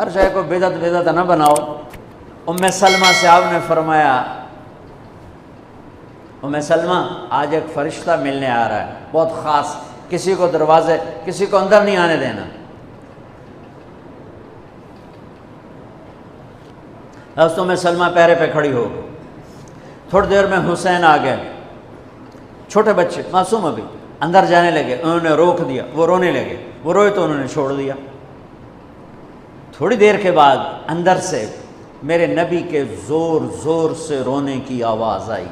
ہر شے کو بدعت نہ بناؤ۔ ام سلمہ سے آپ نے فرمایا ام سلمہ آج ایک فرشتہ ملنے آ رہا ہے بہت خاص، کسی کو دروازے کسی کو اندر نہیں آنے دینا۔ ام سلمہ پیرے پہ کھڑی ہو گئی۔ تھوڑی دیر میں حسین آ گئے، چھوٹے بچے معصوم ابھی، اندر جانے لگے، انہوں نے روک دیا، وہ رونے لگے، وہ روئے تو انہوں نے چھوڑ دیا۔ تھوڑی دیر کے بعد اندر سے میرے نبی کے زور زور سے رونے کی آواز آئی،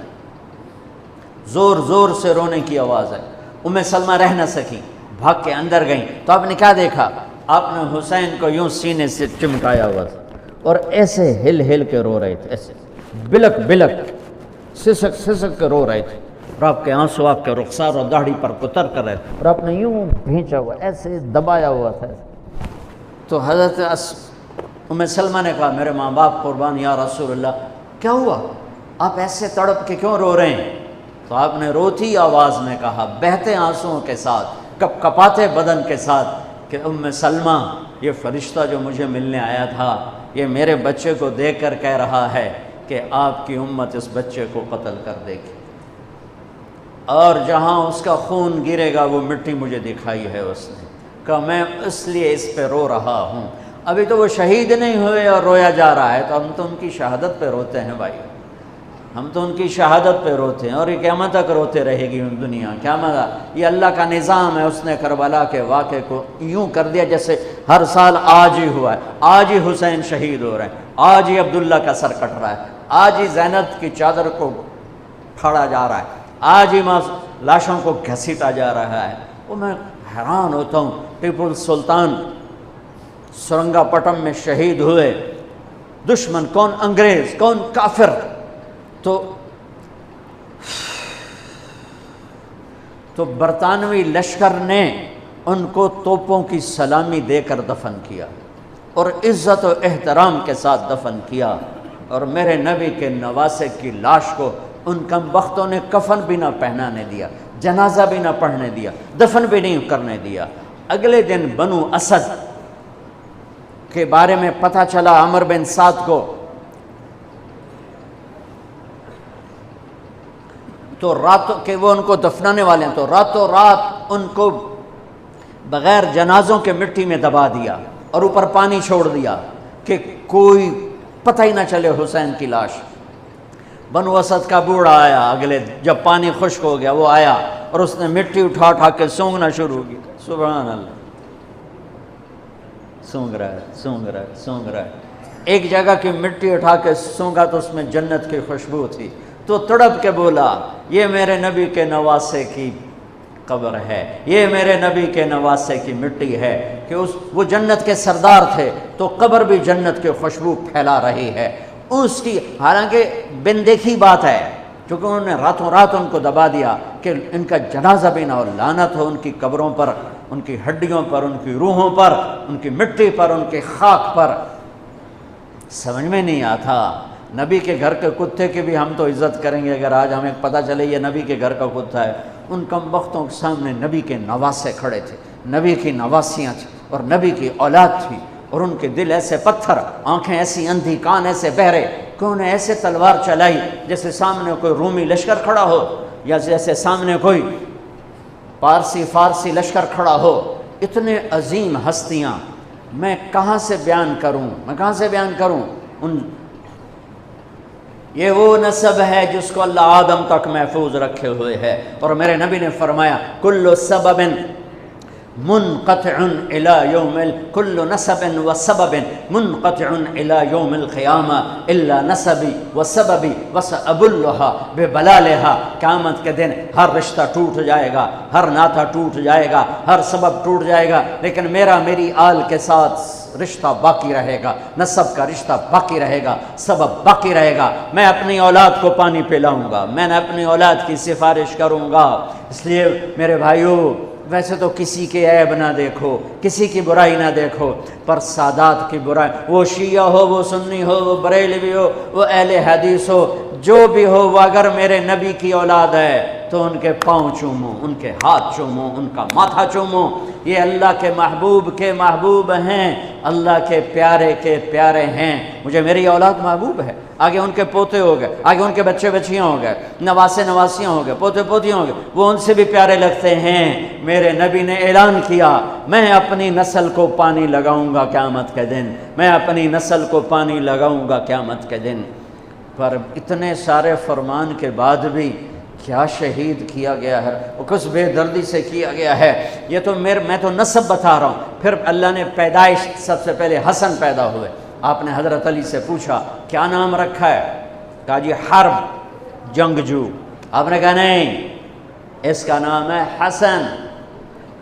زور زور سے رونے کی آواز آئی۔ ام سلمہ رہ نہ سکی، بھاگ کے اندر گئیں تو آپ نے کیا دیکھا؟ آپ نے حسین کو یوں سینے سے چمٹایا ہوا تھا اور ایسے ہل ہل کے رو رہے تھے، ایسے بلک بلک سسک سسک کے رو رہے تھے، اور آپ کے آنسو آپ کے رخسار اور داڑھی پر کتر کر رہے تھے، اور آپ نے یوں بھینچا ہوا ایسے دبایا ہوا تھا۔ تو حضرت ام سلمہ نے کہا میرے ماں باپ قربان یا رسول اللہ، کیا ہوا؟ آپ ایسے تڑپ کے کیوں رو رہے ہیں؟ تو آپ نے روتی آواز میں کہا، بہتے آنسوؤں کے ساتھ، کپ کپاتے بدن کے ساتھ، کہ ام سلمہ یہ فرشتہ جو مجھے ملنے آیا تھا یہ میرے بچے کو دیکھ کر کہہ رہا ہے کہ آپ کی امت اس بچے کو قتل کر دے گی، اور جہاں اس کا خون گرے گا وہ مٹی مجھے دکھائی ہے اس نے، کہ میں اس لیے اس پہ رو رہا ہوں۔ ابھی تو وہ شہید نہیں ہوئے اور رویا جا رہا ہے، تو ہم تو ان کی شہادت پہ روتے ہیں بھائی، ہم تو ان کی شہادت پہ روتے ہیں، اور یہ قیامت تک روتے رہے گی دنیا۔ قیامت یہ اللہ کا نظام ہے، اس نے کربلا کے واقعے کو یوں کر دیا جیسے ہر سال آج ہی ہوا ہے، آج ہی حسین شہید ہو رہے ہیں، آج ہی عبداللہ کا سر کٹ رہا ہے، آج ہی زینب کی چادر کو پھاڑا جا رہا ہے، آج ہی لاشوں کو گھسیٹا جا رہا ہے۔ وہ میں حیران ہوتا ہوں، ٹیپو سلطان سرنگا پٹم میں شہید ہوئے، دشمن کون؟ انگریز، کون؟ کافر۔ تو برطانوی لشکر نے ان کو توپوں کی سلامی دے کر دفن کیا اور عزت و احترام کے ساتھ دفن کیا، اور میرے نبی کے نواسے کی لاش کو ان کم بختوں نے کفن بھی نہ پہنانے دیا، جنازہ بھی نہ پڑھنے دیا، دفن بھی نہیں کرنے دیا۔ اگلے دن بنو اسد کے بارے میں پتہ چلا عمر بن سعد کو، تو راتوں کہ وہ ان کو دفنانے والے ہیں، تو راتوں رات ان کو بغیر جنازوں کے مٹی میں دبا دیا اور اوپر پانی چھوڑ دیا کہ کوئی پتہ ہی نہ چلے حسین کی لاش۔ بنو اسد کا بوڑھا آیا، اگلے جب پانی خشک ہو گیا وہ آیا اور اس نے مٹی اٹھا اٹھا کے سونگنا شروع کی۔ سبحان اللہ، سونگ رہا ہے سونگ رہا ہے سونگ رہا ہے۔ ایک جگہ کی مٹی اٹھا کے سونگا تو اس میں جنت کی خوشبو تھی، تو تڑپ کے بولا یہ میرے نبی کے نواسے کی قبر ہے، یہ میرے نبی کے نواسے کی مٹی ہے، کہ وہ جنت کے سردار تھے تو قبر بھی جنت کی خوشبو پھیلا رہی ہے اس کی۔ حالانکہ بن دیکھی بات ہے، کیونکہ انہوں نے راتوں رات ان کو دبا دیا کہ ان کا جنازہ بھی نہ ہو، لعنت ہو ان کی قبروں پر، ان کی ہڈیوں پر، ان کی روحوں پر، ان کی مٹی پر، ان کی خاک پر۔ سمجھ میں نہیں آتا، نبی کے گھر کے کتے کی بھی ہم تو عزت کریں گے اگر آج ہمیں پتہ چلے یہ نبی کے گھر کا کتا ہے۔ ان کم بختوں کے سامنے نبی کے نواسے کھڑے تھے، نبی کی نواسیاں تھیں اور نبی کی اولاد تھی، اور ان کے دل ایسے پتھر، آنکھیں ایسی اندھی، کان ایسے بہرے کہ انہیں ایسے تلوار چلائی جیسے سامنے کوئی رومی لشکر کھڑا ہو، یا جیسے سامنے کوئی فارسی لشکر کھڑا ہو۔ اتنے عظیم ہستیاں میں کہاں سے بیان کروں؟ یہ وہ نسب ہے جس کو اللہ آدم تک محفوظ رکھے ہوئے ہے، اور میرے نبی نے فرمایا کل سبب منقطع الى یوم کل نسب وسبب منقطع الى یوم القیامہ الا نسبی وسببی وسأبلها ببلالها۔ قیامت کے دن ہر رشتہ ٹوٹ جائے گا، ہر ناطہ ٹوٹ جائے گا، ہر سبب ٹوٹ جائے گا، لیکن میری آل کے ساتھ رشتہ باقی رہے گا، نسب کا رشتہ باقی رہے گا، سبب باقی رہے گا۔ میں اپنی اولاد کو پانی پلاؤں گا، میں نے اپنی اولاد کی سفارش کروں گا۔ اس لیے میرے بھائیوں، ویسے تو کسی کے عیب نہ دیکھو، کسی کی برائی نہ دیکھو، پر سادات کی برائی، وہ شیعہ ہو، وہ سنی ہو، وہ بریلوی ہو، وہ اہل حدیث ہو، جو بھی ہو، وہ اگر میرے نبی کی اولاد ہے تو ان کے پاؤں چومو، ان کے ہاتھ چومو، ان کا ماتھا چومو۔ یہ اللہ کے محبوب ہیں، اللہ کے پیارے ہیں۔ مجھے میری اولاد محبوب ہے، آگے ان کے پوتے ہو گئے، آگے ان کے بچے بچیاں ہو گئے، نواسیاں ہو گئے، پوتے پوتیاں ہو گئے، وہ ان سے بھی پیارے لگتے ہیں۔ میرے نبی نے اعلان کیا، میں اپنی نسل کو پانی لگاؤں گا قیامت کے دن، میں اپنی نسل کو پانی لگاؤں گا قیامت کے دن۔ پر اتنے سارے فرمان کے بعد بھی کیا شہید کیا گیا ہے، وہ کس بے دردی سے کیا گیا ہے۔ یہ تو میں تو نسب بتا رہا ہوں۔ پھر اللہ نے پیدائش، سب سے پہلے حسن پیدا ہوئے۔ آپ نے حضرت علی سے پوچھا کیا نام رکھا ہے؟ کہا جی حرب، جنگجو۔ آپ نے کہا نہیں، اس کا نام ہے حسن۔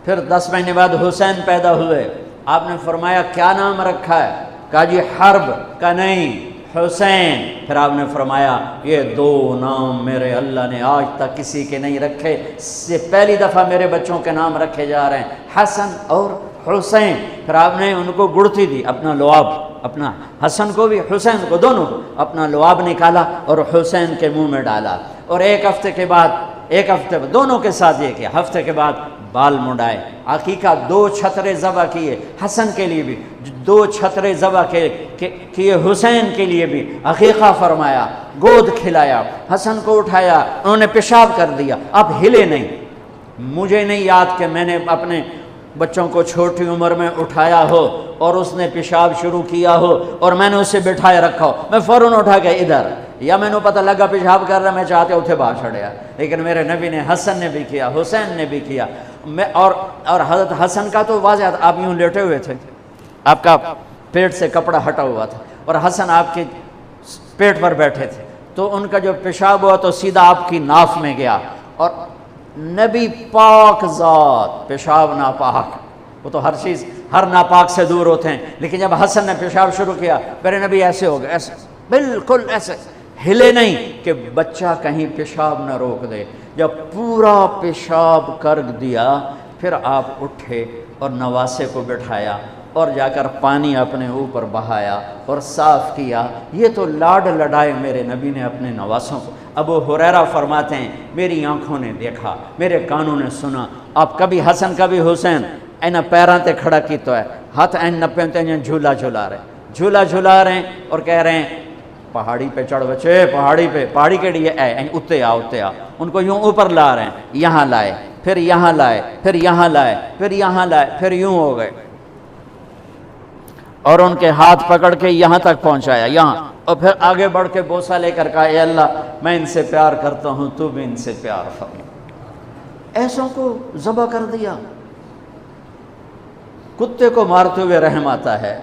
پھر 10 مہینے بعد حسین پیدا ہوئے۔ آپ نے فرمایا کیا نام رکھا ہے؟ کہا جی حرب۔ کہا نہیں، حسین۔ پھر آپ نے فرمایا یہ 2 نام میرے اللہ نے آج تک کسی کے نہیں رکھے، سے پہلی دفعہ میرے بچوں کے نام رکھے جا رہے ہیں، حسن اور حسین۔ پھر آپ نے ان کو گڑتی دی، اپنا لعاب، اپنا حسن کو بھی حسین کو، دونوں کو اپنا لعاب نکالا اور حسین کے منہ میں ڈالا۔ اور ایک ہفتے دونوں کے ساتھ یہ کیا، ہفتے کے بعد بال منڈائے، عقیقہ 2 چھترے ذبح کیے حسن کے لیے بھی، 2 چھترے ذبح کیے حسین کے لیے بھی، عقیقہ فرمایا، گود کھلایا، حسن کو اٹھایا، انہوں نے پیشاب کر دیا، اب ہلے نہیں۔ مجھے نہیں یاد کہ میں نے اپنے بچوں کو چھوٹی عمر میں اٹھایا ہو اور اس نے پیشاب شروع کیا ہو اور میں نے اسے بٹھائے رکھا ہو، میں فوراً اٹھا کے ادھر، یا میں نے پتہ لگا پیشاب کر رہا، میں چاہتے اتھے باہر چھڑیا۔ لیکن میرے نبی نے، حسن نے بھی کیا، حسین نے بھی کیا۔ اور حضرت حسن کا تو واضح، آپ یوں لیٹے ہوئے تھے، آپ کا پیٹ سے کپڑا ہٹا ہوا تھا اور حسن آپ کے پیٹ پر بیٹھے تھے، تو ان کا جو پیشاب ہوا تو سیدھا آپ کی ناف میں گیا۔ اور نبی پاک ذات، پیشاب ناپاک، وہ تو ہر چیز، ہر ناپاک سے دور ہوتے ہیں، لیکن جب حسن نے پیشاب شروع کیا، میرے نبی ایسے ہو گئے، ایسے بالکل ایسے، ہلے نہیں کہ بچہ کہیں پیشاب نہ روک دے۔ جب پورا پیشاب کر دیا، پھر آپ اٹھے اور نواسے کو بٹھایا اور جا کر پانی اپنے اوپر بہایا اور صاف کیا۔ یہ تو لاڈ لڈائے میرے نبی نے اپنے نواسوں کو۔ ابو ہریرہ فرماتے ہیں میری آنکھوں نے دیکھا، میرے کانوں نے سنا، آپ کبھی حسن کبھی حسین اینا پیراں تے کھڑا کی تو ہے، ہاتھ این نپے تے جھولا جھلا رہے ہیں اور کہہ رہے ہیں پہاڑی پہ چڑھ بچے، پہاڑی کے لیے اتے آ۔ ان کو یوں اوپر لا رہے ہیں، یہاں لائے، پھر یہاں لائے، پھر یہاں لائے، پھر یہاں لائے، پھر یوں ہو گئے، اور ان کے ہاتھ پکڑ کے یہاں تک پہنچایا، یہاں، اور پھر آگے بڑھ کے بوسہ لے کر کہا اے اللہ میں ان سے پیار کرتا ہوں، تو بھی ان سے پیار فرما۔ ایسوں کو ذبح کر دیا۔ کتے کو مارتے ہوئے رحم آتا ہے،